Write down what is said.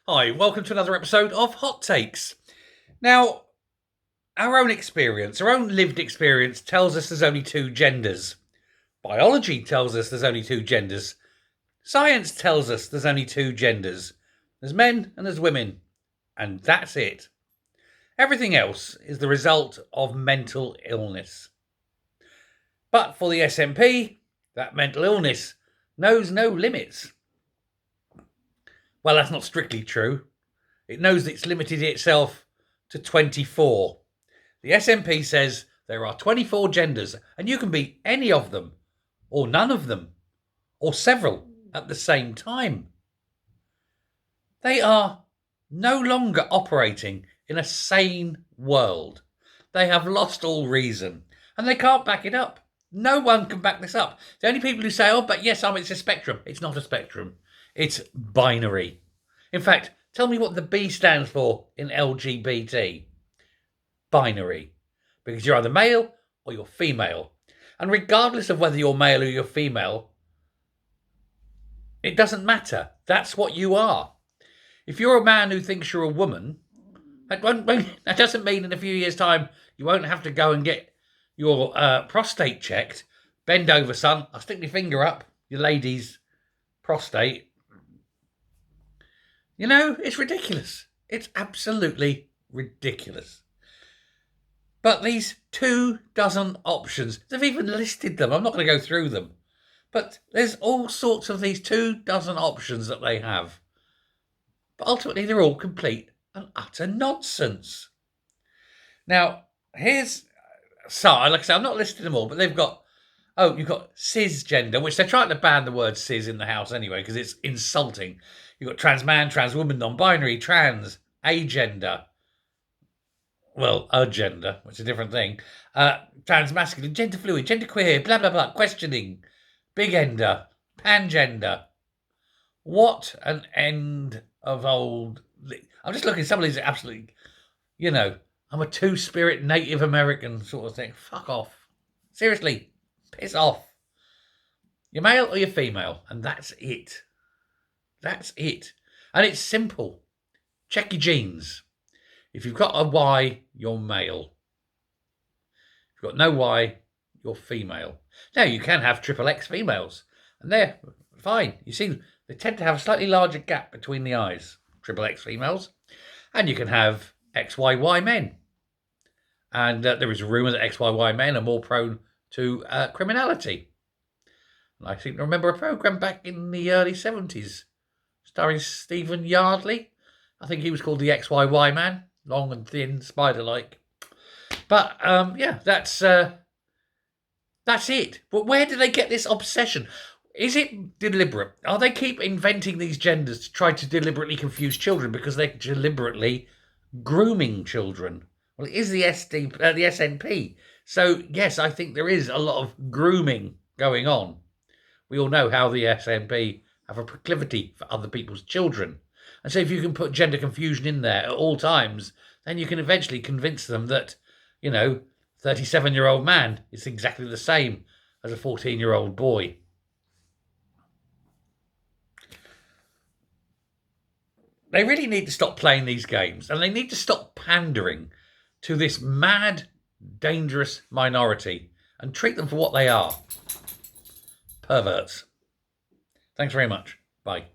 Hi, welcome to another episode of Hot Takes. Now, our own experience, our own lived experience tells us there's only two genders. Biology tells us there's only two genders. Science tells us there's only two genders. There's men and there's women. And that's it. Everything else is the result of mental illness. But for the SNP, that mental illness knows no limits. Well, that's not strictly true. It knows that it's limited itself to 24. The SNP says there are 24 genders, and you can be any of them, or none of them, or several at the same time. They are no longer operating in a sane world. They have lost all reason, and they can't back it up. No one can back this up. The only people who say, oh, but yes, it's a spectrum. It's not a spectrum. It's binary. In fact, tell me what the B stands for in LGBT. Binary. Because you're either male or you're female. And regardless of whether you're male or you're female, it doesn't matter. That's what you are. If you're a man who thinks you're a woman, that doesn't mean in a few years' time you won't have to go and get your prostate checked. Bend over, son. I'll stick my finger up your lady's prostate. You know, it's ridiculous. It's absolutely ridiculous. But these 24 options, they've even listed them. I'm not going to go through them. But there's all sorts of these 24 options that they have. But ultimately, they're all complete and utter nonsense. Now, here's... So, like I say, I'm not listing them all, but they've got... Oh, you've got cisgender, which they're trying to ban the word cis in the house anyway, because it's insulting. You've got trans man, trans woman, non-binary, trans, agender. Well, agender, which is a different thing. Trans masculine, gender fluid, gender queer, blah, blah, blah, questioning, big ender, pangender. What an end of old... I'm just looking at some of these absolutely, you know, I'm a two-spirit Native American sort of thing. Fuck off. Seriously, piss off. You're male or you're female, and that's it. That's it. And it's simple. Check your genes. If you've got a Y, you're male. If you've got no Y, you're female. Now, you can have triple X females, and they're fine. You see, they tend to have a slightly larger gap between the eyes, triple X females. And you can have XYY men. And there is a rumour that XYY men are more prone to criminality. And I seem to remember a programme back in the early 70s starring Stephen Yardley. I think he was called the XYY man. Long and thin, spider-like. But, yeah, that's it. But where do they get this obsession? Is it deliberate? Are they keep inventing these genders to try to deliberately confuse children because they're deliberately grooming children? Well, it is the SNP. So, yes, I think there is a lot of grooming going on. We all know how the SNP have a proclivity for other people's children. And so if you can put gender confusion in there at all times, then you can eventually convince them that, you know, 37-year-old man is exactly the same as a 14-year-old boy. They really need to stop playing these games, and they need to stop pandering to this mad, dangerous minority and treat them for what they are. Perverts. Thanks very much. Bye.